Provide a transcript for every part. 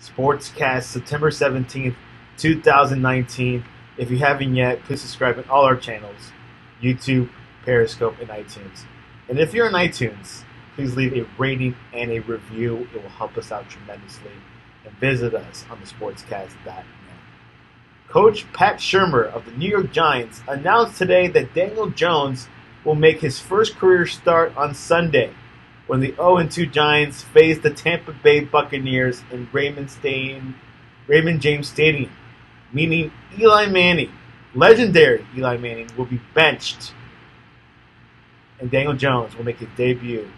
Sportscast, September 17th, 2019. If you haven't yet, please subscribe on all our channels, YouTube, Periscope, and iTunes. And if you're on iTunes, please leave a rating and a review. It will help us out tremendously. And visit us on the sportscast.net. Coach Pat Shurmur of the New York Giants announced today that Daniel Jones will make his first career start on Sunday when the 0-2 Giants face the Tampa Bay Buccaneers in Raymond James Stadium, meaning Eli Manning, legendary Eli Manning, will be benched, and Daniel Jones will make his debut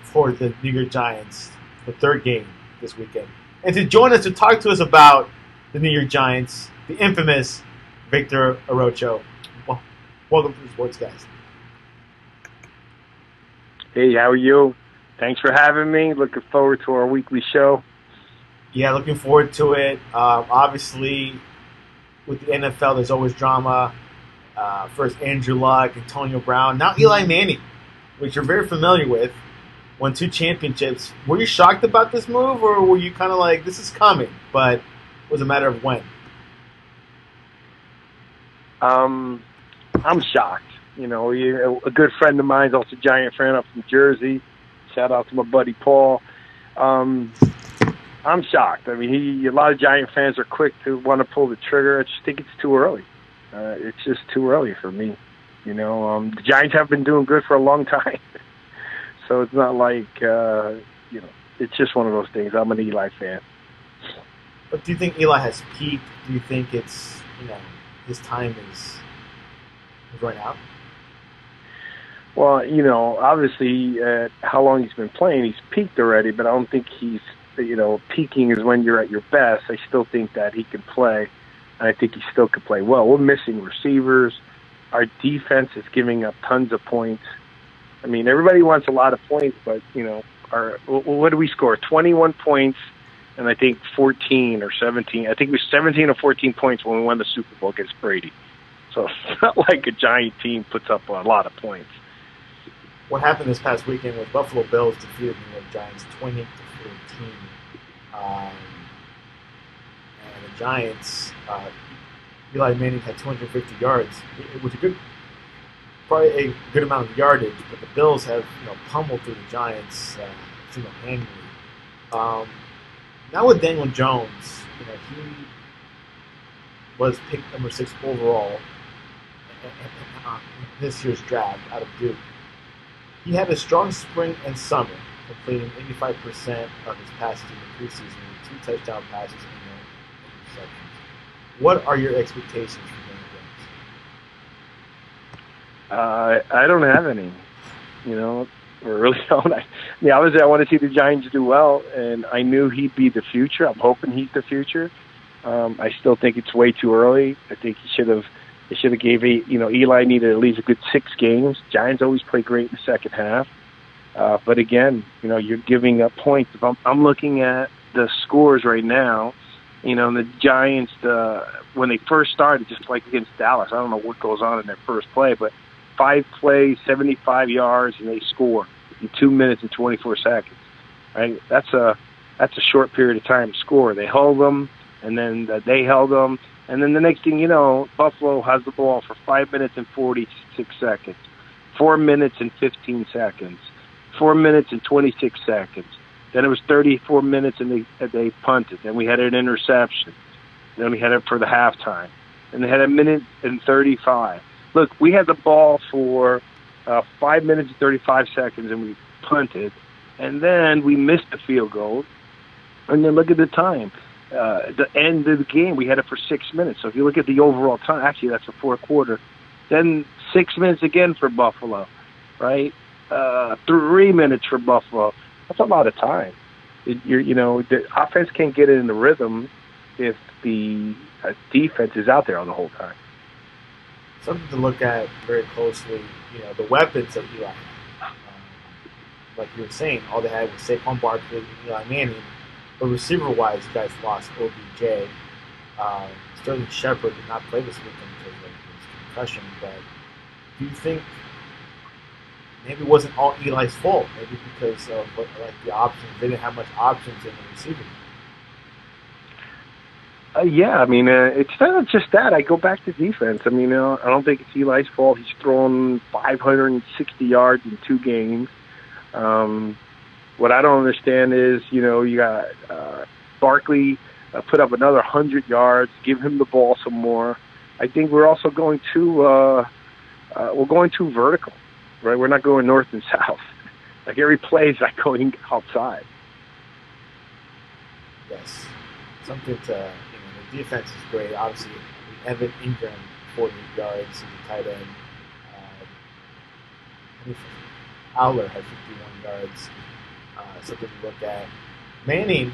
for the New York Giants, the third game this weekend. And to join us to talk to us about the New York Giants, the infamous Victor Arocho. Welcome to the Sportscast. Hey, how are you? Thanks for having me. Looking forward to our weekly show. Yeah, looking forward to it. Obviously, with the NFL, there's always drama. First Andrew Luck, Antonio Brown, now Eli Manning, which you're very familiar with, won 2 championships. Were you shocked about this move, or were you kind of like, this is coming, but it was a matter of when? I'm shocked. You know, a good friend of mine is also a Giant fan up from Jersey. Shout out to my buddy Paul. I'm shocked. I mean, a lot of Giant fans are quick to want to pull the trigger. I just think it's too early. It's just too early for me. You know, the Giants have been doing good for a long time. So it's not like, it's just one of those things. I'm an Eli fan. But do you think Eli has peaked? Do you think it's, his time is running out? Well, obviously, how long he's been playing, he's peaked already, but I don't think he's, peaking is when you're at your best. I still think that he can play, and I think he still could play well. We're missing receivers. Our defense is giving up tons of points. I mean, everybody wants a lot of points, but, what do we score? 21 points, and I think 14 or 17. I think it was 17 or 14 points when we won the Super Bowl against Brady. So it's not like a Giant team puts up a lot of points. What happened this past weekend was Buffalo Bills defeated the New York Giants 20-14. And the Giants, Eli Manning had 250 yards. It was probably a good amount of yardage, but the Bills have pummeled through the Giants single-handedly. Now with Daniel Jones, he was picked number 6 overall in this year's draft out of Duke. He had a strong spring and summer, completing 85% of his passes in the preseason with 2 touchdown passes and no interceptions. What are your expectations for Daniel Jones? I don't have any. Or really don't. Obviously, I want to see the Giants do well, and I knew he'd be the future. I'm hoping he's the future. I still think it's way too early. I think he should have. They should have gave Eli needed at least a good 6 games. Giants always play great in the second half, but again, you're giving up points. If I'm looking at the scores right now, the Giants when they first started, just like against Dallas, I don't know what goes on in their first play, but 5 plays, 75 yards, and they score in 2 minutes and 24 seconds. Right? That's a short period of time to score. They held them, and then they held them. And then the next thing you know, Buffalo has the ball for 5 minutes and 46 seconds, 4 minutes and 15 seconds, 4 minutes and 26 seconds. Then it was 34 minutes and they punted. Then we had an interception. Then we had it for the halftime. And they had a minute and 35. Look, we had the ball for 5 minutes and 35 seconds and we punted. And then we missed the field goal. And then look at the time. The end of the game, we had it for 6 minutes. So if you look at the overall time, actually that's the fourth quarter. Then 6 minutes again for Buffalo, right? 3 minutes for Buffalo. That's a lot of time. The offense can't get it in the rhythm if the defense is out there on the whole time. Something to look at very closely, the weapons of Eli. Like you were saying, all they had was Saquon Barkley and Eli Manning. But receiver-wise, you guys lost OBJ. Sterling Shepard did not play this weekend because of his concussion. But do you think maybe it wasn't all Eli's fault. Maybe because of like the options, they didn't have much options in the receiving. Yeah, I mean, it's not just that. I go back to defense. I mean, I don't think it's Eli's fault. He's thrown 560 yards in 2 games. What I don't understand is, you got Barkley put up another 100 yards. Give him the ball some more. I think we're also going too vertical, right? We're not going north and south. Like every play is like going outside. Yes, something to the defense is great. Obviously, Evan Ingram, 40 yards, he's a tight end. Howler had 51 yards. Something to look at. Manning,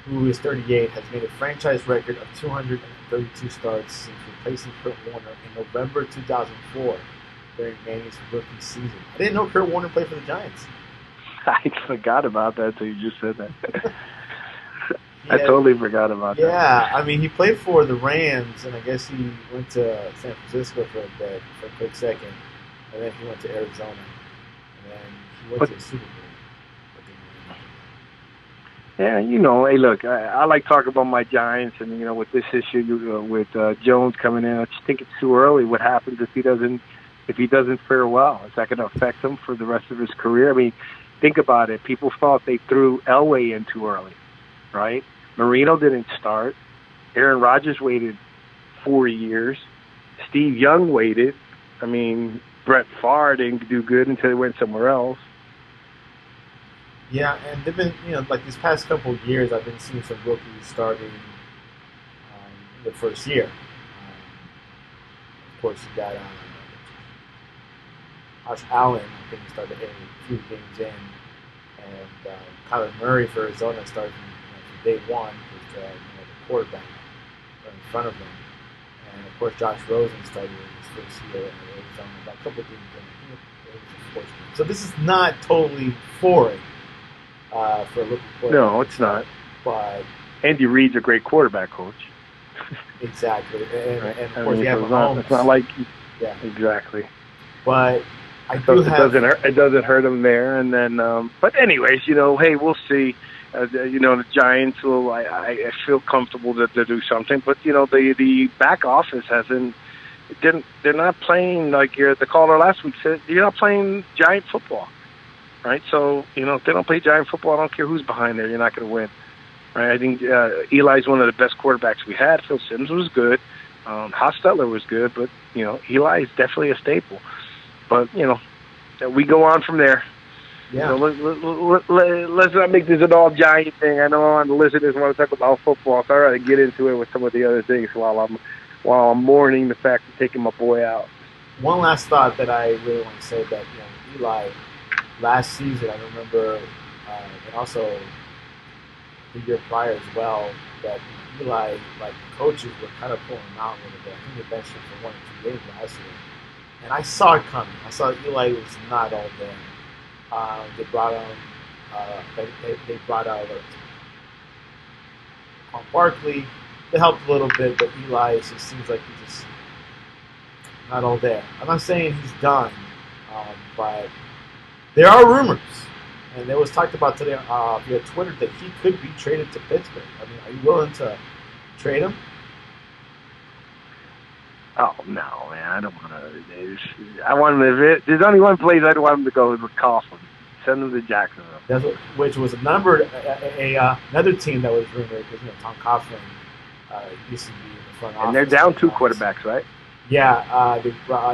who is 38, has made a franchise record of 232 starts since replacing Kurt Warner in November 2004 during Manning's rookie season. I didn't know Kurt Warner played for the Giants. I forgot about that until you just said that. I totally forgot about that. Yeah, I mean, he played for the Rams, and I guess he went to San Francisco for a bit, for a quick second, and then he went to Arizona, and then he went to the Super Bowl. Yeah, hey, look, I like talking about my Giants, and with this issue with Jones coming in, I just think it's too early. What happens if he doesn't fare well? Is that going to affect him for the rest of his career? I mean, think about it. People thought they threw Elway in too early, right? Marino didn't start. Aaron Rodgers waited 4 years. Steve Young waited. I mean, Brett Favre didn't do good until he went somewhere else. Yeah, and they've been, like these past couple of years, I've been seeing some rookies starting the first year. Of course, you got Josh Allen, I think he started a few games in, and Kyler Murray for Arizona started from day one with the quarterback in front of them. And of course, Josh Rosen started his first year in Arizona, about a couple of games in. So this is not totally foreign. For a rookie quarterback. No, it's not. But Andy Reid's a great quarterback coach. Exactly, and, right. and of course you have Mahomes. It's not like exactly. But it doesn't hurt him there, and then. But anyways, hey, we'll see. The Giants will. I feel comfortable to do something, but the back office hasn't. They're not playing like the caller last week said. You're not playing Giant football. Right, so if they don't play Giant football, I don't care who's behind there. You're not going to win. Right, I think Eli's one of the best quarterbacks we had. Phil Simms was good. Hostetler was good, but Eli is definitely a staple. But we go on from there. Yeah. Let's not make this an all Giant thing. I know on the listeners want to talk about football, so I'd rather get into it with some of the other things while I'm mourning the fact of taking my boy out. One last thought that I really want to say that Eli. Last season, I remember, and also the year prior as well, that Eli, like the coaches were kind of pulling him out a little bit. I think they benched him for 1 or 2 games last year, and I saw it coming. I saw Eli was not all there. They brought on, they brought out Barkley. They helped a little bit, but Eli just seems like he's just not all there. I'm not saying he's done, but. There are rumors, and it was talked about today via Twitter that he could be traded to Pittsburgh. I mean, are you willing to trade him? Oh no, man! I don't want to. I want him to. There's only one place I don't want him to go is with Coughlin. Send him to Jacksonville. Which was another team that was rumored because Tom Coughlin used to be in the front office. And they're down 2 quarterbacks, right? Yeah.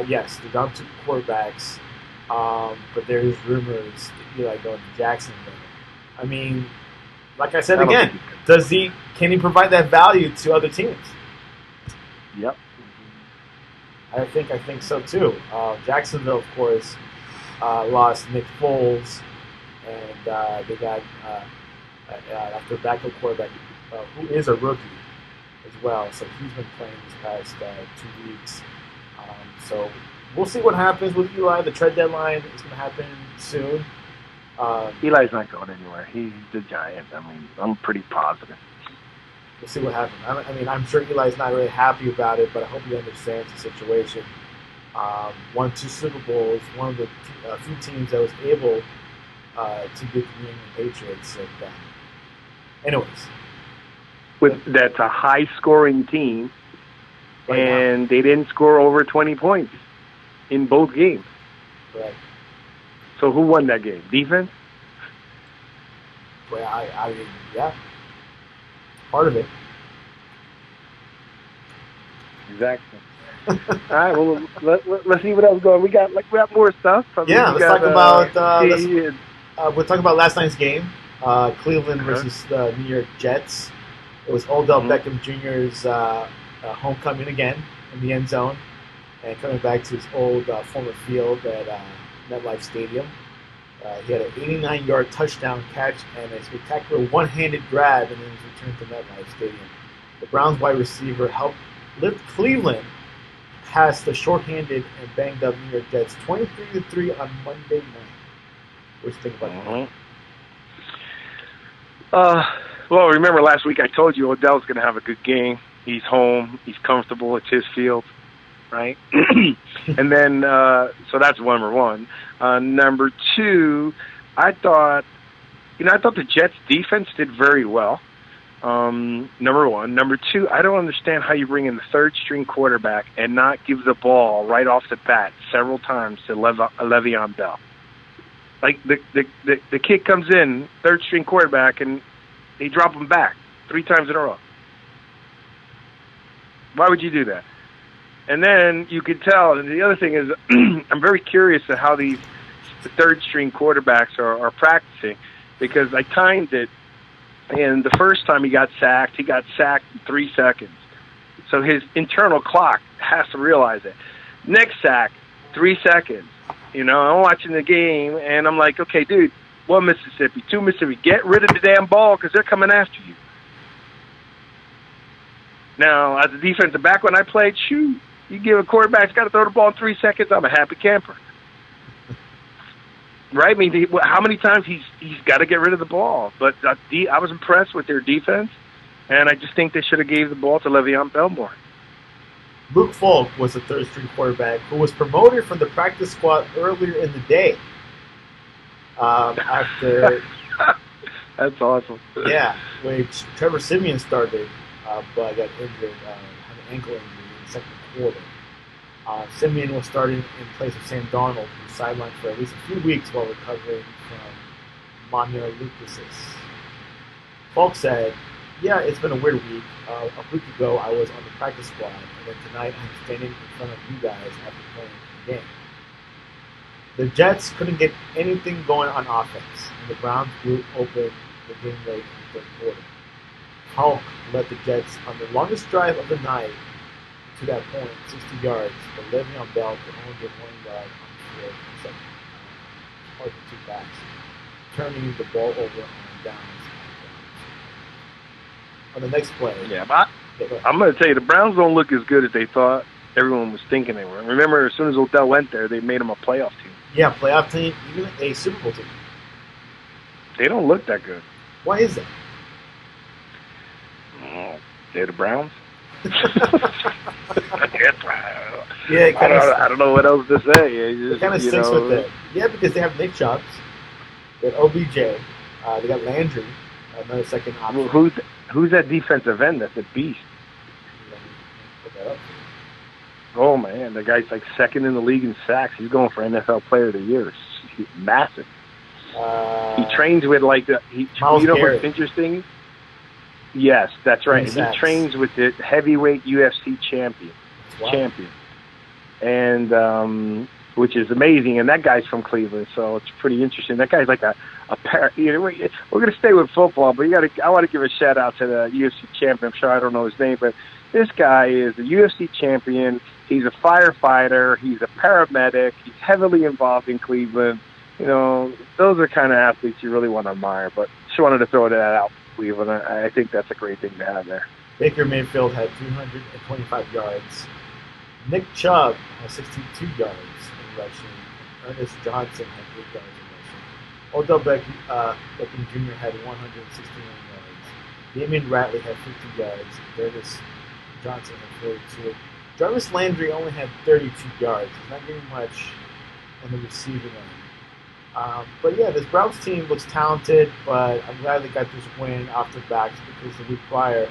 Yes, they're down 2 quarterbacks. But there's rumors that Eli going to Jacksonville. I mean, like I said again, can he provide that value to other teams? Yep. I think so too. Jacksonville, of course, lost Nick Foles, and they got after backup quarterback who is a rookie as well. So he's been playing these past 2 weeks. So. We'll see what happens with Eli. The trade deadline is going to happen soon. Eli's not going anywhere. He's the Giant. I mean, I'm pretty positive. We'll see what happens. I mean, I'm sure Eli's not really happy about it, but I hope he understands the situation. won 2 Super Bowls, one of the few teams that was able to beat the New England Patriots. And, anyways, That's a high-scoring team, right and they didn't score over 20 points in both games. right. So who won that game? Defense? Well, yeah, part of it. Exactly. All right. Well, let's see what else going. We got more stuff. Yeah, we let's talk about see. we'll talk about last night's game, Cleveland versus the New York Jets. It was Odell Beckham Jr.'s homecoming again in the end zone, and coming back to his old former field at MetLife Stadium. He had an 89-yard touchdown catch and a spectacular one-handed grab in his return to MetLife Stadium. The Browns wide receiver helped lift Cleveland past the short-handed and banged-up New York Jets 23-3 on Monday night. What do you think about that? Well, remember last week I told you Odell's going to have a good game. He's home. He's comfortable. It's his field, right? And then, so that's number one. Number two, I thought the Jets' defense did very well. Number one. Number two, I don't understand how you bring in the third-string quarterback and not give the ball right off the bat several times to Le'Veon Bell. Like, the kid comes in, third-string quarterback, and they drop him back 3 times in a row. Why would you do that? And then you could tell, and the other thing is, I'm very curious at how the third-string quarterbacks are practicing, because I timed it, and the first time he got sacked in 3 seconds. So his internal clock has to realize it. Next sack, 3 seconds. I'm watching the game, and I'm like, okay, dude, 1 Mississippi, 2 Mississippi, get rid of the damn ball because they're coming after you. Now, as a defensive back, when I played, shoot, you give a quarterback got to throw the ball in 3 seconds, I'm a happy camper. Right? I mean, how many times he's got to get rid of the ball? But I was impressed with their defense, and I just think they should have gave the ball to Le'Veon Bell more. Luke Falk was the third-string quarterback who was promoted from the practice squad earlier in the day. After that's awesome. Yeah, which Trevor Siemian started, but got injured, had an ankle injury in the second quarter. Siemian was starting in place of Sam Darnold, who was sidelined for at least a few weeks while recovering from mononucleosis. Falk said, "Yeah, it's been a weird week. A week ago, I was on the practice squad, and then tonight I'm standing in front of you guys after playing the game." The Jets couldn't get anything going on offense, and the Browns blew open the game late in the third quarter. Falk led the Jets on the longest drive of the night to that point, 60 yards, but Le'Veon Bell could only get 1 yard on the field in the second part of the 2 backs, turning the ball over on downs. On the next play. Yeah, but I'm going to tell you, the Browns don't look as good as they thought everyone was thinking they were. Remember, as soon as Odell went there, they made him a playoff team. Yeah, playoff team, even a Super Bowl team. They don't look that good. Why is that? They're the Browns. Yeah, I don't know what else to say. It kind of stinks with it. Yeah, because they have Nick Chubb, they have OBJ, they got Landry, another second option. Well, who's that defensive end that's a beast? Oh man, the guy's like second in the league in sacks. He's going for NFL Player of the Year. He's massive. He trains with like what's interesting? Yes, that's right. He trains with the heavyweight UFC champion, and which is amazing. And that guy's from Cleveland, so it's pretty interesting. That guy's like a pair. We're going to stay with football, but I want to give a shout out to the UFC champion. I'm sure I don't know his name, but this guy is a UFC champion. He's a firefighter. He's a paramedic. He's heavily involved in Cleveland. Those are kind of athletes you really want to admire. But just wanted to throw that out. Cleveland. I think that's a great thing to have there. Baker Mayfield had 325 yards. Nick Chubb had 62 yards in rushing. Ernest Johnson had 8 yards in rushing. Odell Beckham Jr. had 161 yards. Damien Ratley had 50 yards. Ernest Johnson had 42. Jarvis Landry only had 32 yards. He's not getting much on the receiving end. But yeah, this Browns team looks talented, but I'm glad they got this win off their backs because the week prior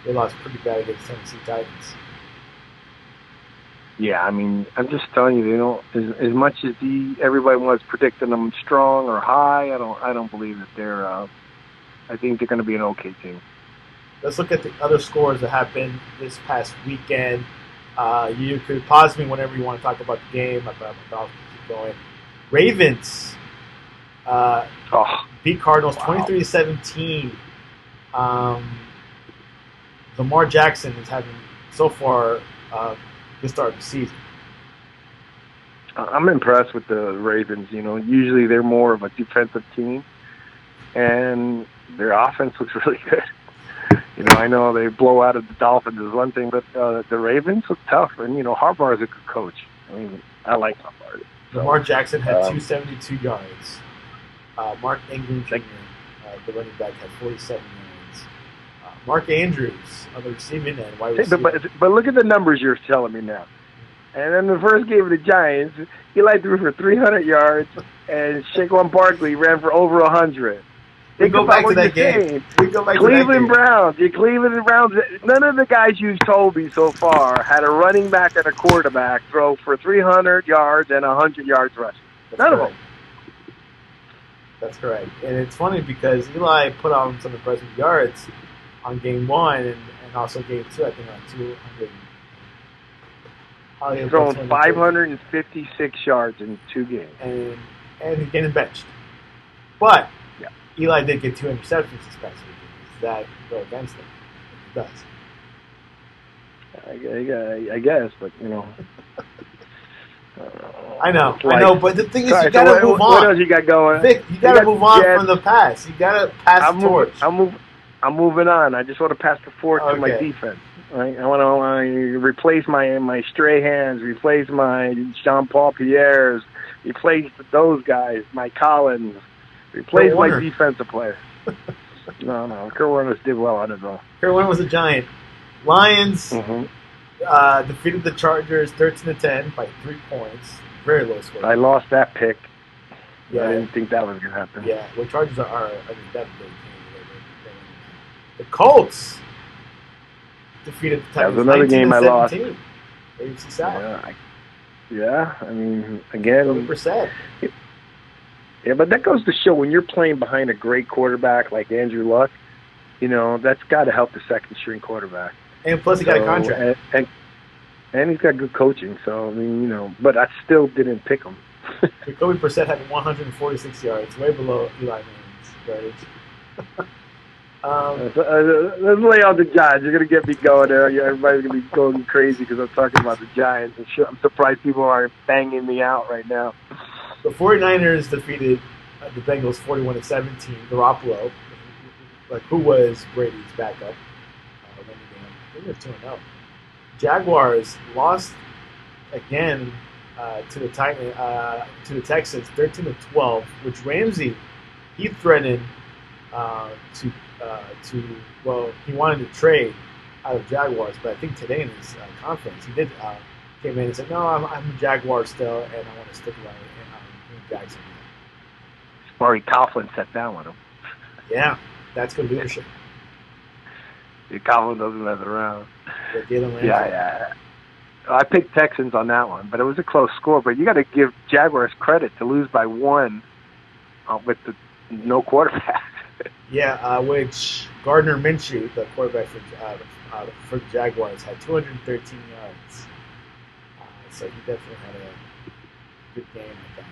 they lost pretty bad against Tennessee Titans. Yeah, I mean, I'm just telling you, as much as everybody was predicting them strong or high, I don't believe that they're. I think they're going to be an okay team. Let's look at the other scores that happened this past weekend. You could pause me whenever you want to talk about the game. I'll keep going. Ravens beat Cardinals 23-17. Lamar Jackson is having so far good start of the season. I'm impressed with the Ravens. Usually they're more of a defensive team, and their offense looks really good. I know they blow out of the Dolphins is one thing, but the Ravens look tough, and Harbaugh is a good coach. I mean, I like Harbaugh. So, Lamar Jackson had 272 yards. Mark Ingram Jr., the running back, had 47 yards. Mark Andrews on the receiving end, wide receiver. But look at the numbers you're telling me now. And then the first game of the Giants, Eli threw for 300 yards, and Saquon Barkley ran for over 100. We go back to that game. Cleveland Browns. The Cleveland Browns. None of the guys you've told me so far had a running back and a quarterback throw for 300 yards and 100 yards rushing. None of them. That's correct. And it's funny because Eli put on some impressive yards on game 1 and also game 2. I think on 200. He's thrown 556 yards in 2 games, and he's getting benched. But Eli did get 2 interceptions this past week. Does that go against him? It does. I guess, but I know, but the thing is, you gotta move on. What else you got going? Vic, you gotta move on from the past. You gotta pass the torch. I'm moving on. I just want to pass the torch to my defense. Right? I want to replace my Strahans, replace my Jean-Paul Pierres, replace those guys, my Collins. Replace my defensive player. No. Kurt Warner did well on his own. Kurt Warner was a giant. Lions defeated the Chargers 13-10 by 3 points. Very low score. I lost that pick. Yeah. I didn't think that was going to happen. Yeah, well, Chargers are definitely. The Colts defeated the Titans. That was another game I lost. AFC South. Yeah, I mean, again. 20%. Yeah, but that goes to show when you're playing behind a great quarterback like Andrew Luck, that's got to help the second-string quarterback. And plus, he got a contract. And he's got good coaching. So, I mean, but I still didn't pick him. Jacoby Brissett had 146 yards, way below Eli Manning's yards. Let's lay out the Giants. You're going to get me going there. Everybody's going to be going crazy because I'm talking about the Giants. I'm surprised people aren't banging me out right now. The 49ers defeated the Bengals 41-17. Garoppolo, who was Brady's backup, I think they're 2-0. Jaguars lost again to the Texans 13-12, which Ramsey he threatened he wanted to trade out of Jaguars, but I think today in his conference he did came in and said, "No, I'm a Jaguar still, and I want to stick around in Jackson." Murray Coughlin sat down with him. Yeah, that's good leadership. Coughlin doesn't mess around. Yeah. I picked Texans on that one, but it was a close score. But you got to give Jaguars credit to lose by 1 with no quarterback. Yeah, which Gardner Minshew, the quarterback for the Jaguars, had 213 yards. So he definitely had a good game like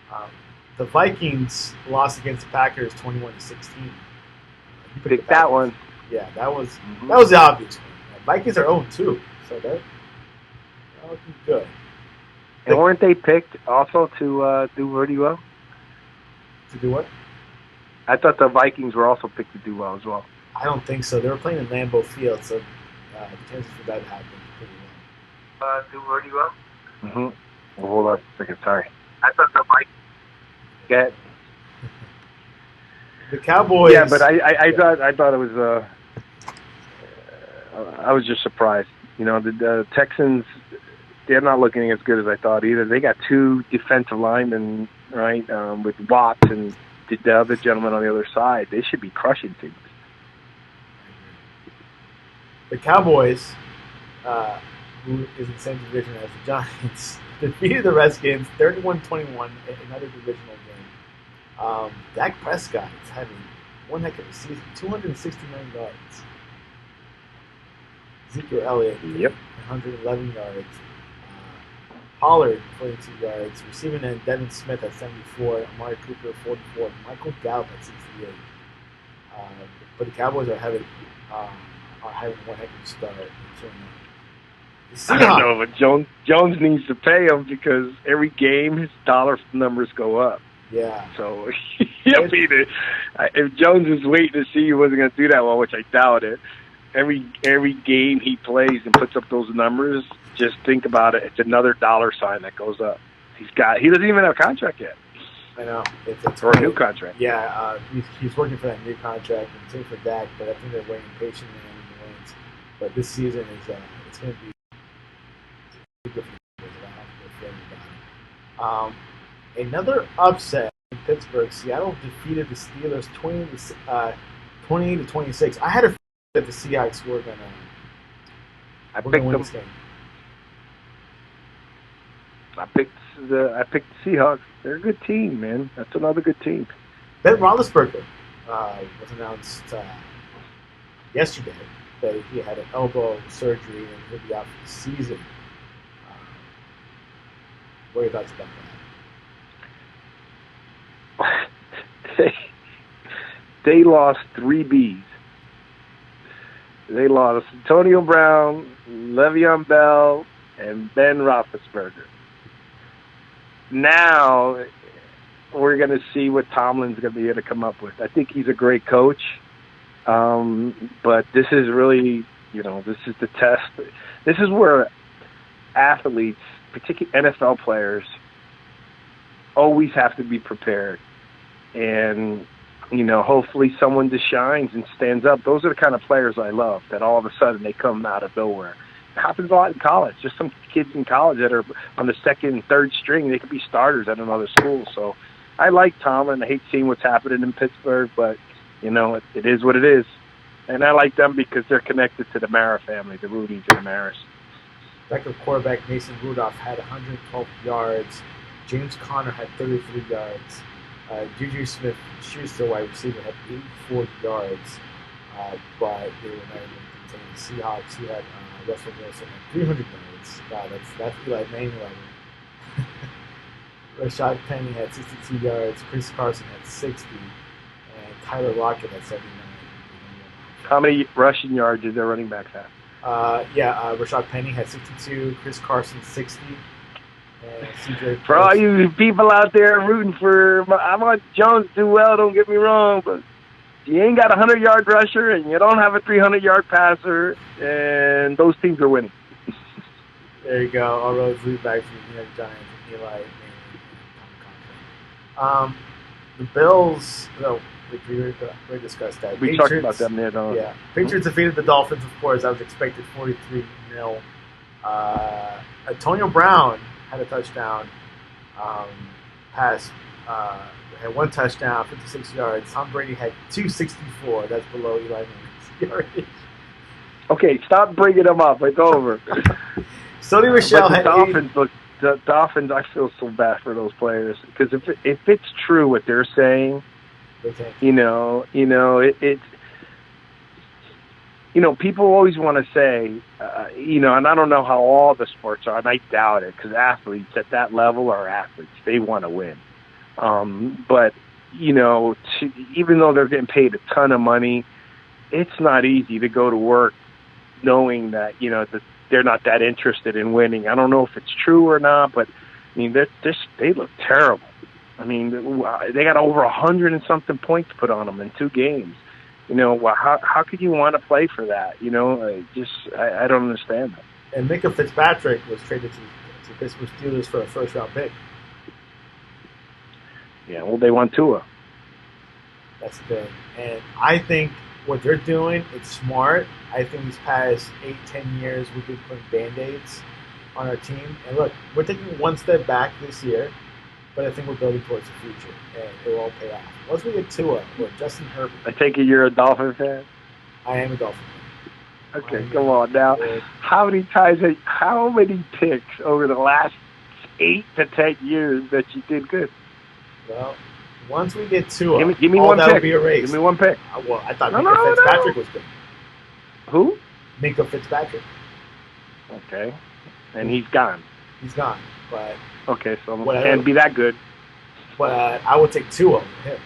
that. The Vikings lost against the Packers 21-16. You picked that one. Yeah, that was the obvious one. Vikings are 0-2, so they're looking good. And weren't they picked also to do really well? To do what? I thought the Vikings were also picked to do well as well. I don't think so. They were playing in Lambeau Field, so the chances for that to happen pretty well. Do really well? Mm-hmm. Well, hold on a second. Sorry. I thought the Vikings. Get the Cowboys. Yeah, but I thought it was. I was just surprised. The Texans, they're not looking as good as I thought either. They got two defensive linemen, right, with Watts and the other gentleman on the other side. They should be crushing teams. The Cowboys, who is in the same division as the Giants, defeated the Redskins 31-21 in another divisional game. Dak Prescott is having one heck of a season, 269 yards. Ezekiel Elliott, 111 yards. Pollard, 42 yards. Receiving end, Devin Smith at 74. Amari Cooper, 44. Michael Gallup at 68. But the Cowboys are having one heck of a start. I don't know, but Jones needs to pay him because every game his dollar numbers go up. Yeah. So he'll be the. If Jones was waiting to see he wasn't going to do that well, which I doubt it, every game he plays and puts up those numbers, just think about it. It's another dollar sign that goes up. He doesn't even have a contract yet. I know. It's or a new contract. Yeah, he's working for that new contract, and same for Dak. But I think they're waiting patiently on him to win. But this season is it's going to be good for the another upset in Pittsburgh. Seattle defeated the Steelers 28-26. I had a feeling that the Seahawks were going to win this game. I picked the Seahawks. They're a good team, man. That's another good team. Ben Roethlisberger was announced yesterday that he had an elbow surgery and he'll be out for the season. What are your thoughts about that? They lost 3 Bs. They lost Antonio Brown, Le'Veon Bell, and Ben Roethlisberger. Now we're going to see what Tomlin's going to be able to come up with. I think he's a great coach, but this is really, this is the test. This is where athletes, particularly NFL players, always have to be prepared. And, hopefully someone just shines and stands up. Those are the kind of players I love, that all of a sudden they come out of nowhere. It happens a lot in college. Just some kids in college that are on the second and third string, they could be starters at another school. So I like Tomlin. I hate seeing what's happening in Pittsburgh, but, it is what it is. And I like them because they're connected to the Mara family, the Rudies and the Maras. Backup quarterback Mason Rudolph had 112 yards. James Conner had 33 yards. Juju Smith-Schuster, wide receiver, had 84 yards, but they were not able to contain the Seahawks, who had Russell Wilson at 300 yards. Wow, that's Eli Manning level. Rashad Penny had 62 yards. Chris Carson had 60, and Tyler Lockett had 79. How many rushing yards did their running backs have? Rashad Penny had 62. Chris Carson 60. For all you people out there rooting for, I want Jones to do well, don't get me wrong, but you ain't got a 100-yard rusher and you don't have a 300-yard passer, and those teams are winning. There you go. All roads lead back to the New York Giants and Eli Manning. The Bills, we discussed that. We talked about them there, though. Yeah. Patriots defeated the Dolphins, of course. I was expected 43-0. Antonio Brown had a touchdown pass. Had one touchdown, 56 yards. Tom Brady had 264. That's below Eli Manning's yardage. Okay, stop bringing them up. It's over. Sony Michel had the Dolphins. I feel so bad for those players because if it's true what they're saying, people always want to say, and I don't know how all the sports are, and I doubt it, because athletes at that level are athletes. They want to win. But, even though they're getting paid a ton of money, it's not easy to go to work knowing that, that they're not that interested in winning. I don't know if it's true or not, but, they look terrible. They got over 100 and something points put on them in 2 games. How could you want to play for that? I don't understand that. And Minka Fitzpatrick was traded to Pittsburgh Steelers for a first-round pick. Yeah, well, they won Tua. That's the thing. And I think what they're doing, it's smart. I think these past 8, 10 years we've been putting band-aids on our team. And look, we're taking one step back this year, but I think we're building towards the future, and it will all pay off. Once we get Tua or Justin Herbert, I take it you're a Dolphin fan. I am a Dolphin fan. Okay, come on now. How many times? How many picks over the last 8 to 10 years that you did good? Well, once we get Tua, give me all one that will pick. be erased. Give me one pick. Well, I thought Minka Fitzpatrick was good. Who? Minka Fitzpatrick. Okay, and he's gone. He's gone, but okay, so can't be that good. But I would take Tua over him.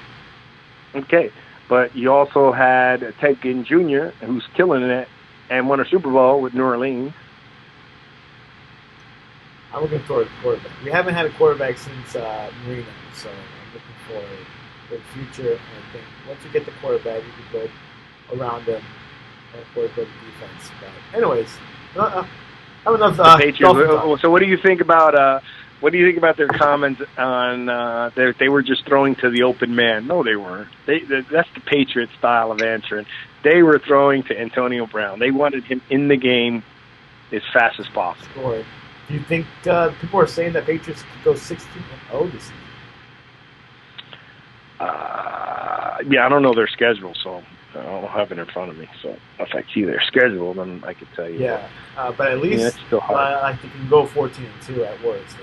Okay, but you also had Ted Ginn Jr., who's killing it and won a Super Bowl with New Orleans. I'm looking for a quarterback. We haven't had a quarterback since Marino, so I'm looking for the future. And I think once we get the quarterback, we can build around him and build the defense. But anyways, I have enough. The Patriots. So what do you think about? What do you think about their comments on they were just throwing to the open man? No, they weren't. That's the Patriot style of answering. They were throwing to Antonio Brown. They wanted him in the game as fast as possible. Sure. Do you think people are saying that Patriots could go 16-0 this season? Yeah, I don't know their schedule, so I don't have it in front of me. So if I see their schedule, then I could tell you. Yeah, but at least it's still hard. I think you can go 14-2 at worst.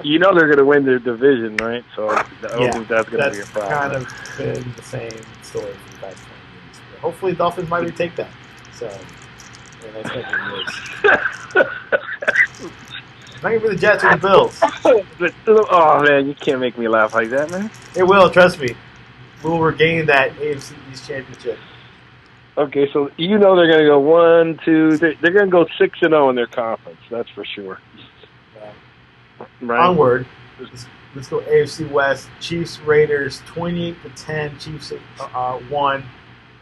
You know they're going to win their division, right? So I don't think that's going to be a problem. Kind of been the same story for the past 20 years. But hopefully, Dolphins might retake that. So, in the next couple of years. Not even for the Jets or the Bills. Oh man, you can't make me laugh like that, man. It will, trust me. We will regain that AFC East championship. Okay, so you know they're going to go 1, 2. They're going to go 6-0 in their conference. That's for sure. Right. Onward. Let's go AFC West. Chiefs, Raiders, 28-10. Chiefs won.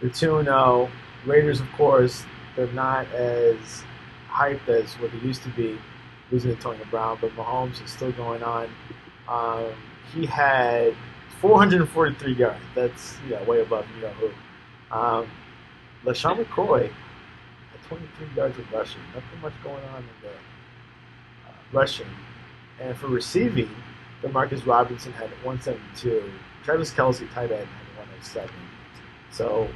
They're 2-0. Raiders, of course, they're not as hyped as what they used to be, losing Antonio Brown, but Mahomes is still going on. He had 443 yards. That's way above who. LaShawn McCoy had 23 yards of rushing. Nothing much going on in the rushing. And for receiving, DeMarcus Robinson had 172. Travis Kelce, tight end, had 107. So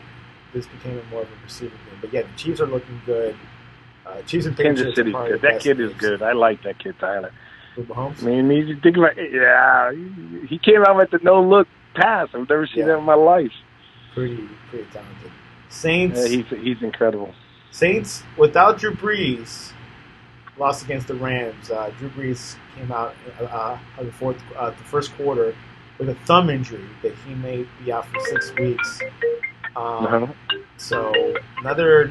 this became more of a receiving game. But yeah, the Chiefs are looking good. Chiefs and Patriots. Kansas City's good. That kid is good. I like that kid, Tyler. With Mahomes? I mean, you think about he came out with the no-look pass. I've never seen that in my life. Pretty talented. Saints. He's incredible. Saints without Drew Brees lost against the Rams. Drew Brees came out of the first quarter with a thumb injury that he may be out for 6 weeks. So another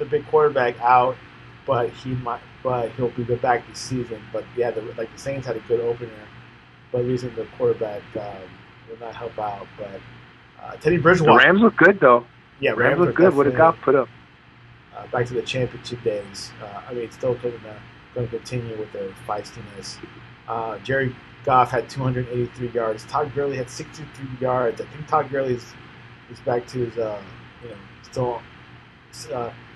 big quarterback out, but he'll be back this season. But yeah, the Saints had a good opener, but losing the quarterback will not help out. But Teddy Bridgewater. The Rams look good though. Yeah, Rams look good. What a got put up. Back to the championship days. Still going to continue with their feistiness. Jerry Goff had 283 yards. Todd Gurley had 63 yards. I think Todd Gurley is back to his,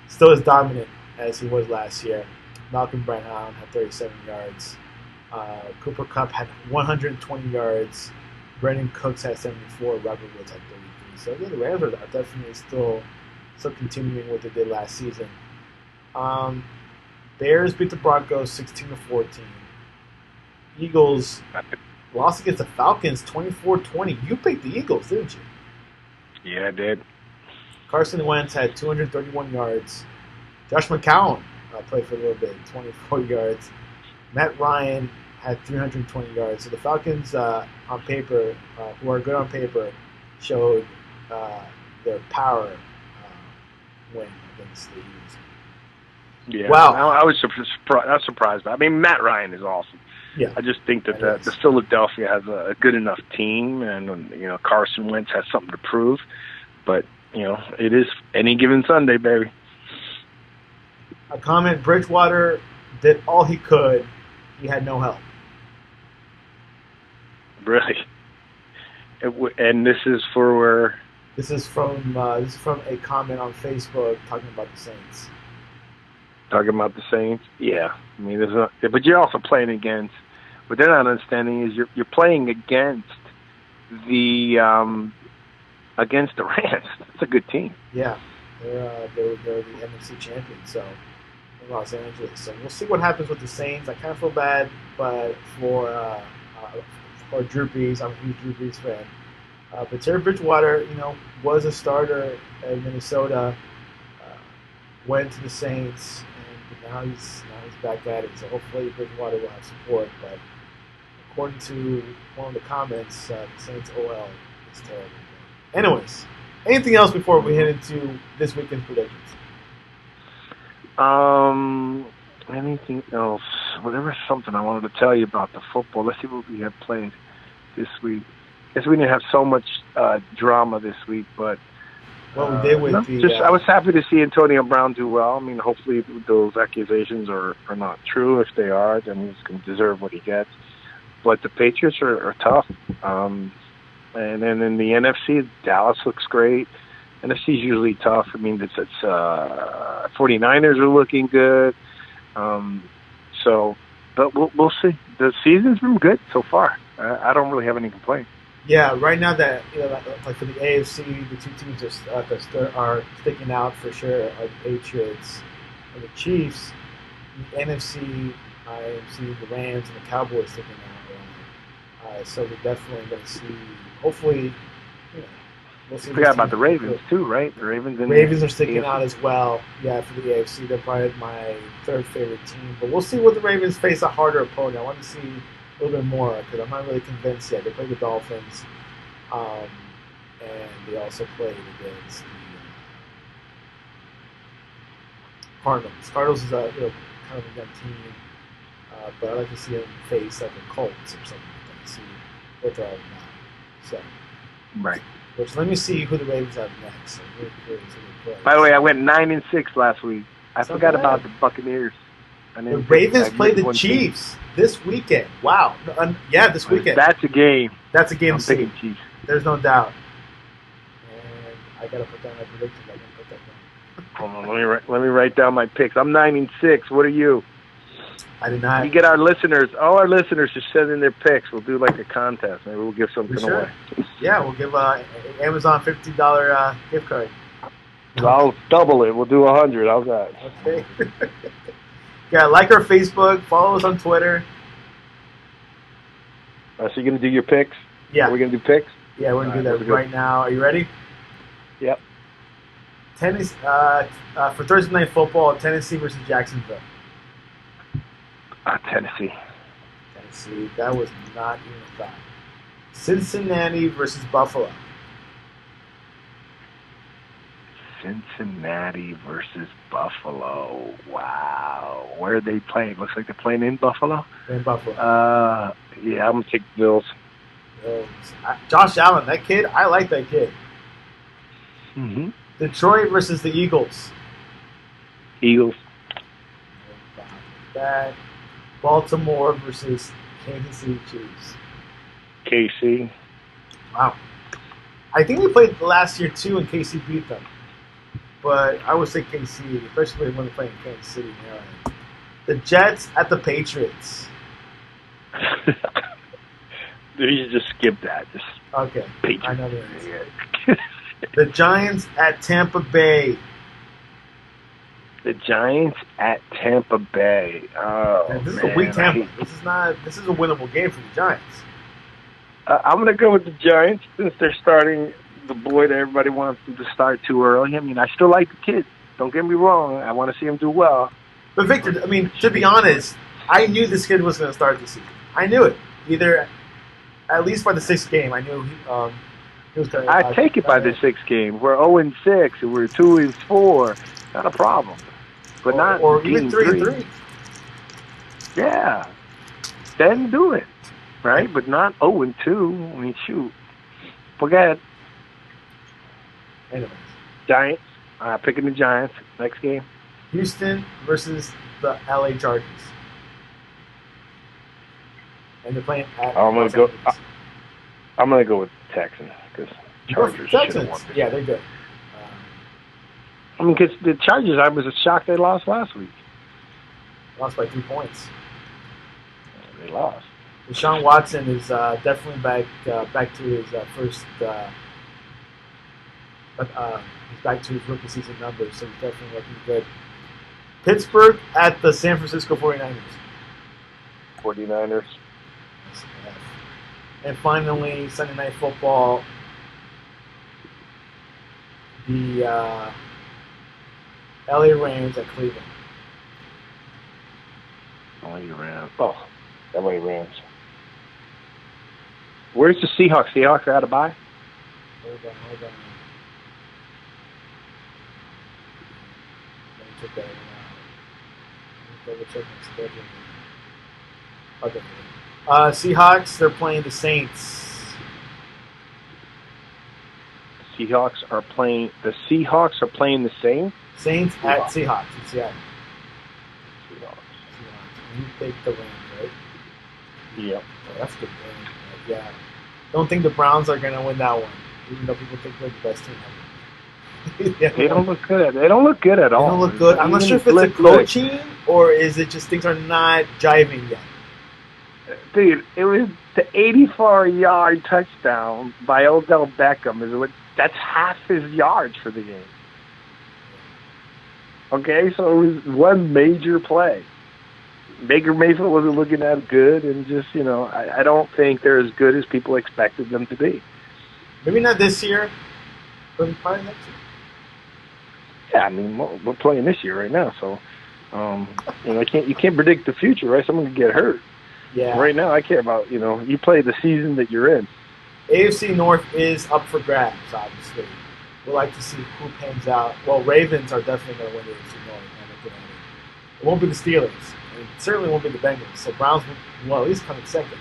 still as dominant as he was last year. Malcolm Brown had 37 yards. Cooper Kupp had 120 yards. Brandon Cooks had 74. Robert Woods had 33. So yeah, the Rams are definitely still continuing what they did last season. Bears beat the Broncos 16-14. Eagles lost against the Falcons 24-20. You picked the Eagles, didn't you? Yeah, I did. Carson Wentz had 231 yards. Josh McCown played for a little bit, 24 yards. Matt Ryan had 320 yards. So the Falcons, on paper, who are good on paper, showed their power win against the Eagles. Yeah. Wow. I was surprised. I mean, Matt Ryan is awesome. Yeah. I just think that the Philadelphia has a good enough team, and Carson Wentz has something to prove. But it is any given Sunday, baby. A comment: Bridgewater did all he could. He had no help. Really. And this is for where This is from a comment on Facebook talking about the Saints. Talking about the Saints, yeah. I mean, but you're also playing against. What they're not understanding is you're playing the against the Rams. It's a good team. Yeah, they're the NFC champions, so in Los Angeles. So we'll see what happens with the Saints. I kind of feel bad, but for Drew Brees, I'm a huge Drew Brees fan. But Terry Bridgewater, was a starter in Minnesota, went to the Saints, and now he's back at it. So hopefully Bridgewater will have support. But according to one of the comments, the Saints OL is terrible. Anyways, anything else before we head into this weekend's predictions? Anything else? Well, there was something I wanted to tell you about the football. Let's see what we have played this week. Guess we didn't have so much drama this week, but what we did with I was happy to see Antonio Brown do well. I mean, hopefully those accusations are not true. If they are, then he's going to deserve what he gets. But the Patriots are tough. And then in the NFC, Dallas looks great. NFC is usually tough. I mean, it's 49ers are looking good. But we'll see. The season's been good so far. I don't really have any complaints. Yeah, right now that like for the AFC, the two teams that are sticking out for sure are the Patriots and the Chiefs. The NFC, I see the Rams and the Cowboys sticking out. So we're definitely going to see. Hopefully, we'll see. Forgot about the Ravens too, right? The Ravens are sticking out as well. Yeah, for the AFC, they're probably my third favorite team. But we'll see what the Ravens face a harder opponent. I want to see a little bit more because I'm not really convinced yet. They played the Dolphins, and they also played against the Cardinals. Cardinals is a kind of a young team, but I like to see them face like a Colts or something like that. See what they're all about. So, right. Which let me see who the Ravens have next. So by the way, I went 9-6 last week. I forgot about the Buccaneers. The Ravens play the Chiefs this weekend. Wow. Yeah, this weekend. That's a game. That's a game I'm picking Chiefs. There's no doubt. And I got to put down my predictions. I didn't put that down. Hold on, let me write down my picks. I'm 9-6. What are you? I did not. You get all our listeners to send in their picks. We'll do like a contest. Maybe we'll give something away. Yeah, we'll give Amazon $50 gift card. I'll double it. We'll do 100. How's that? Okay. Yeah, like our Facebook, follow us on Twitter. So you're going to do your picks? Yeah. Are we going to do picks? Yeah, we're going to do that right now. Are you ready? Yep. Tennis for Thursday Night Football, Tennessee versus Jacksonville. Tennessee. Tennessee. That was not even a thought. Cincinnati versus Buffalo. Cincinnati versus Buffalo. Wow. Where are they playing? Looks like they're playing in Buffalo. In Buffalo. Yeah, I'm going to take the Bills. Josh Allen, that kid, I like that kid. Mm-hmm. Detroit versus the Eagles. Eagles. That. Baltimore versus Kansas City Chiefs. KC. Wow. I think we played last year too, and KC beat them. But I would say KC, especially when they play in Kansas City. The Jets at the Patriots. Dude, you just skip that. Just okay. Patriots. I know that. The Giants at Tampa Bay. The Giants at Tampa Bay. Oh, man, this is a weak Tampa. This is a winnable game for the Giants. I'm going to go with the Giants since they're starting the boy that everybody wants them to start too early. I mean, I still like the kid. Don't get me wrong. I want to see him do well. But Victor, I mean, to be honest, I knew this kid was going to start this season. I knew it. Either at least by the sixth game, I knew he was going to. I take it by the sixth game. We're 0-6 and we're 2-4. Not a problem. But not or even 3-3. Yeah, then do it, right? But not 0-2. I mean, shoot. Forget. Anyways, Giants. Picking the Giants next game. Houston versus the LA Chargers, and they're playing at. I'm gonna go with the Texans because Chargers should have Texans. won. Yeah, they're good. I mean, because the Chargers, I was shocked they lost last week. Lost by 3 points. They lost. Deshaun Watson is definitely back to his first. He's back to his rookie season numbers, so he's definitely looking good. Pittsburgh at the San Francisco 49ers. 49ers. And finally, Sunday Night Football. The LA Rams at Cleveland. LA Rams. Oh, LA Rams. Where's the Seahawks? Seahawks are out of bye? Hold on. Let me check that one out. Double check my schedule. Okay. Seahawks, they're playing the Saints. The Seahawks are playing the same? Saints at Seahawks in Seattle. Seahawks. You take the Rams, right? Yep. Oh, that's a good game. Yeah. Don't think the Browns are going to win that one, even though people think they're the best team ever. Yeah, They don't look good. They don't look good at all. They don't look good. I'm not sure if it's a coaching or is it just things are not jiving yet. Dude, it was the 84-yard touchdown by Odell Beckham. That's half his yards for the game. Okay, so it was one major play. Baker Mayfield wasn't looking that good, and just, I don't think they're as good as people expected them to be. Maybe not this year, but probably next year. Yeah, I mean, we're playing this year right now, so you can't predict the future, right? Someone could get hurt. Yeah. Right now, I care about you play the season that you're in. AFC North is up for grabs, obviously. We'll like to see who pans out. Well, Ravens are definitely going to win the AFC North. It won't be the Steelers. And it certainly won't be the Bengals. So Browns will at least come in second.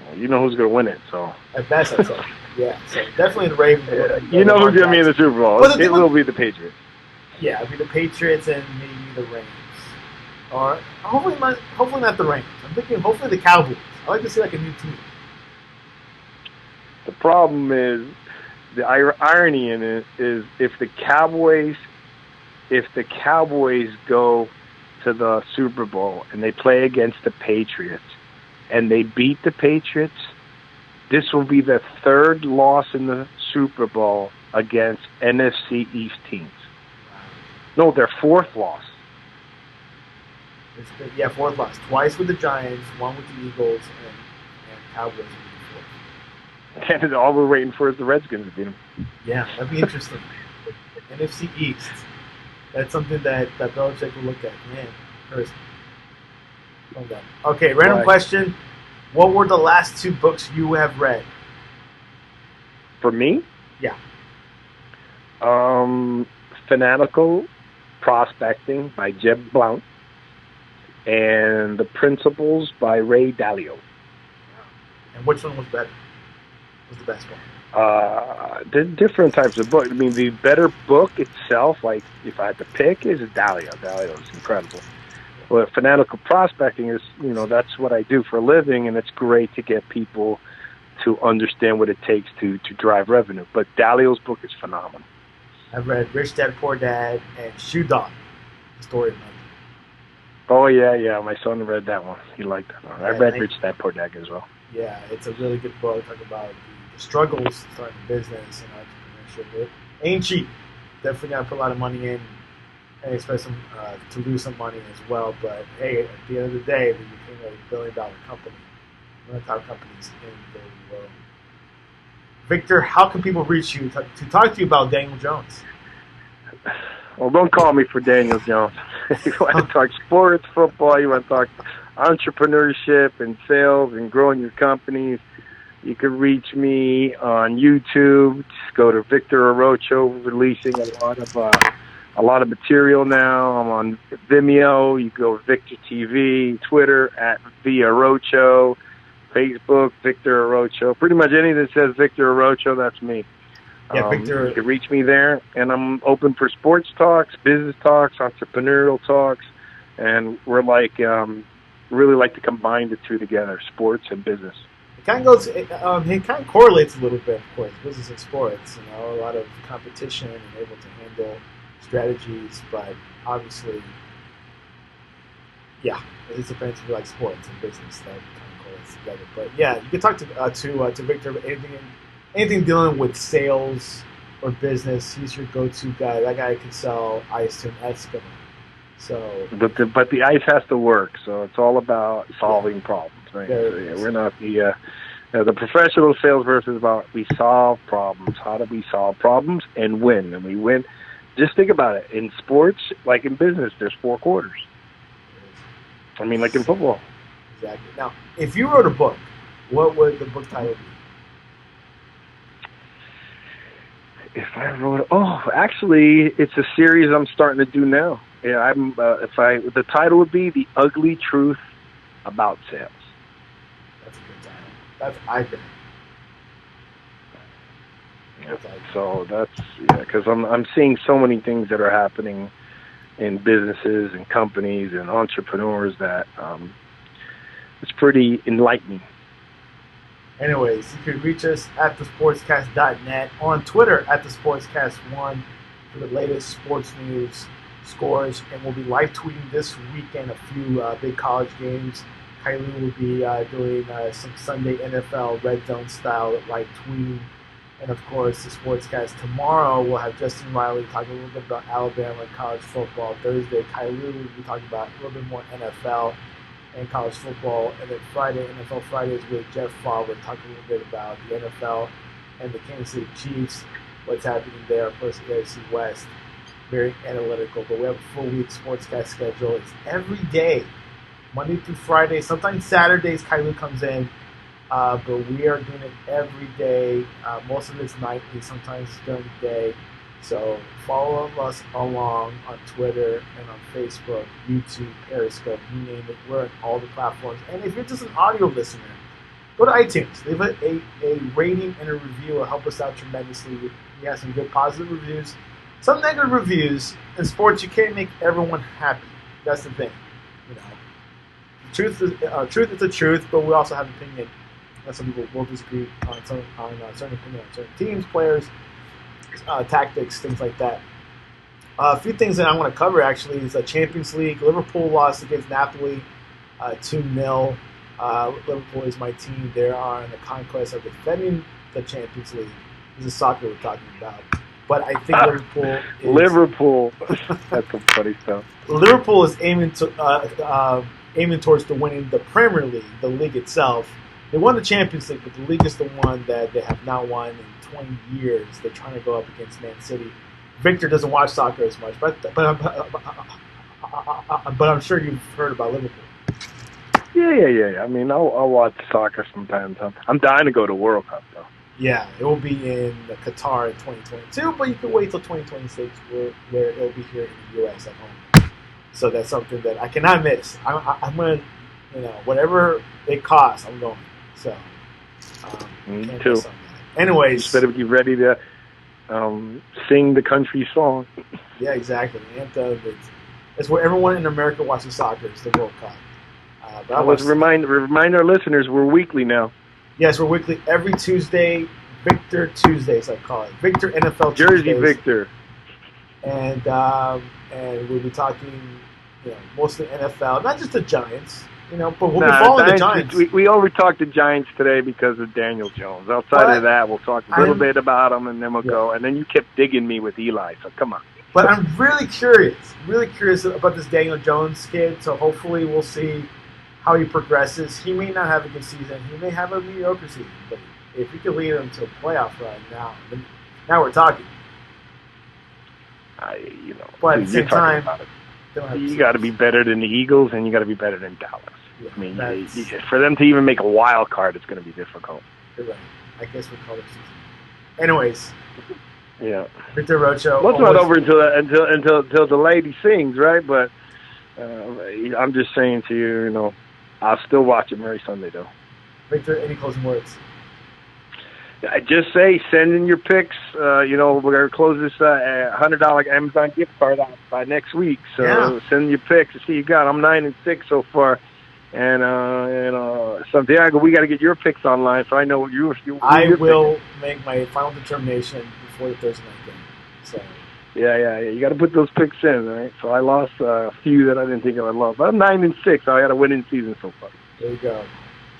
Well, you know who's going to win it, so. At best, I'd say. Yeah, so definitely the Ravens. You know who's going to be in the Super Bowl. It will be the Patriots. Yeah, it'll be the Patriots and maybe the Rams. Or hopefully not the Rams. I'm thinking hopefully the Cowboys. I like to see like a new team. The problem is, the irony in it is if the Cowboys go to the Super Bowl and they play against the Patriots and they beat the Patriots, this will be the third loss in the Super Bowl against NFC East teams. No, their fourth loss. Fourth loss. Twice with the Giants, one with the Eagles, and Cowboys with the fourth. And all we're waiting for is the Redskins to beat them. Yeah, that'd be interesting. NFC East. That's something that Belichick will look at. Man, first. Okay, random question. What were the last 2 books you have read? For me? Yeah. Fanatical Prospecting by Jeb Blount and The Principles by Ray Dalio. And which one was better? Was the best one? There's different types of books. I mean, the better book itself, like if I had to pick, is Dalio. Dalio is incredible. But Fanatical Prospecting is, that's what I do for a living, and it's great to get people to understand what it takes to drive revenue. But Dalio's book is phenomenal. I've read Rich Dad, Poor Dad, and Shoe Dog, The Story of Money. Oh, yeah. My son read that one. He liked that one. I read Rich Dad, Poor Dad as well. Yeah, it's a really good book. Talk about the struggles starting a business and entrepreneurship. It ain't cheap. Definitely got to put a lot of money in and expect to lose some money as well. But, hey, at the end of the day, we became a billion-dollar company. One of the top companies in the world. Victor, how can people reach you to talk to you about Daniel Jones? Well, don't call me for Daniel Jones. You want to talk sports, football, you want to talk entrepreneurship and sales and growing your companies, you can reach me on YouTube. Just go to Victor Arocho, releasing a lot of material now. I'm on Vimeo. You go Victor TV, Twitter at @Arocho, Facebook Victor Arocho. Pretty much anything that says Victor Arocho, that's me. Yeah, Victor. You can reach me there, and I'm open for sports talks, business talks, entrepreneurial talks, and we're really like to combine the two together, sports and business. kind of goes. It kind of correlates a little bit, of course, business and sports. A lot of competition and able to handle strategies, but obviously, yeah, it depends if you like sports and business. That kind of correlates together. But yeah, you can talk to Victor about anything dealing with sales or business. He's your go-to guy. That guy can sell ice to an Eskimo. So, but the ice has to work. So it's all about solving problems. Right? So, yeah, we're not the professional salesperson is about we solve problems. How do we solve problems and win? And we win. Just think about it. In sports, like in business, there's 4 quarters. I mean, like in football. Exactly. Now, if you wrote a book, what would the book title be? If I wrote, actually, it's a series I'm starting to do now. Yeah, the title would be The Ugly Truth About Sales. That's a good title. That's iconic. So because I'm seeing so many things that are happening in businesses and companies and entrepreneurs that it's pretty enlightening. Anyways, you can reach us at thesportscast.net, on Twitter at thesportscast1 for the latest sports news, scores, and we'll be live tweeting this weekend a few big college games. Kylie will be doing some Sunday NFL Red Zone style live tweeting. And of course, the Sportscast tomorrow will have Justin Riley talking a little bit about Alabama and college football. Thursday, Kylie will be talking about a little bit more NFL and college football. And then Friday, NFL Fridays with Jeff Favre, talking a little bit about the NFL and the Kansas City Chiefs, what's happening there, plus the AFC West. Very analytical, but we have a full week Sportscast schedule. It's every day, Monday through Friday. Sometimes Saturdays, Kylie comes in. But we are doing it every day. Most of it's nightly, sometimes during the day. So follow us along on Twitter and on Facebook, YouTube, Periscope, you name it. We're on all the platforms. And if you're just an audio listener, go to iTunes. Leave a rating and a review. It'll help us out tremendously. We have some good positive reviews, some negative reviews. In sports, you can't make everyone happy. That's the thing. Truth is the truth, but we also have opinion. Some people will disagree on certain opinions on certain teams, players, tactics, things like that. A few things that I want to cover actually is the Champions League. Liverpool lost against Napoli 2-0. Liverpool is my team. They are in the conquest of defending the Champions League. This is soccer we're talking about. But I think Liverpool. That's some funny stuff. Liverpool is aiming towards the winning the Premier League, the league itself. They won the Champions League, but the league is the one that they have not won in 20 years. They're trying to go up against Man City. Victor doesn't watch soccer as much, but I'm sure you've heard about Liverpool. Yeah. I mean, I'll watch soccer sometimes. I'm dying to go to World Cup, though. Yeah, it will be in Qatar in 2022, but you can wait till 2026 where it'll be here in the U.S. at home. So that's something that I cannot miss. I'm going to, whatever it costs, I'm going. So, me too. Anyways, you better be ready to sing the country song. Yeah, exactly. Anthem. It's where everyone in America watches soccer. It's the World Cup. But let's remind our listeners we're weekly now. Yes, we're weekly every Tuesday. Victor Tuesdays, I call it. Victor NFL Jersey Tuesdays. Victor. And we'll be talking, mostly NFL, not just the Giants. But we'll be following the Giants. We only talked the Giants today because of Daniel Jones. Outside of that, we'll talk a little bit about him, and then we'll go. And then you kept digging me with Eli, so come on. But I'm really curious about this Daniel Jones kid. So hopefully we'll see how he progresses. He may not have a good season. He may have a mediocre season. But if we could lead him to a playoff run now we're talking. But at the same time, you got to be better than the Eagles, and you got to be better than Dallas. Yeah, I mean, for them to even make a wild card, it's going to be difficult. You're right. I guess we'll call it season. Anyways. Yeah. Victor Arocho. Well, it's not over until the lady sings, right? But I'm just saying to you, I'll still watch it every Sunday, though. Victor, any closing words? I just say send in your picks. We're going to close this $100 Amazon gift card out by next week. So Send your picks to see you got. I'm 9-6 so far. And Santiago, we got to get your picks online so I know what you're I will picking. make my final determination before the Thursday night game. So Yeah. You got to put those picks in, all right? So I lost a few that I didn't think I would lose. But I'm 9-6. So I had a winning season so far. there you go.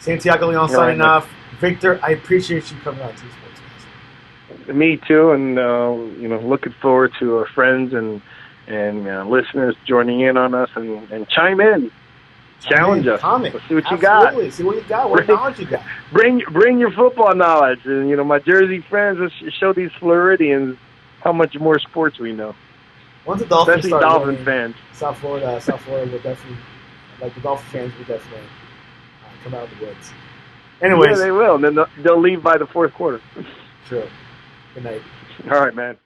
Santiago Leon All signing right, off. Victor, I appreciate you coming out to the Sportscast. me too, and looking forward to our friends and listeners joining in on us and chime in, challenge us. Comment. Let's see what Absolutely. you got. See what you got. What knowledge you got. Bring your football knowledge, and my Jersey friends. Let's show these Floridians how much more sports we know. Once the Dolphins Especially start Dolphin winning, fans. South Florida will definitely, like the Dolphin fans will definitely come out of the woods. Anyways. Yeah, they will, and then they'll leave by the fourth quarter. True. Good night. All right, man.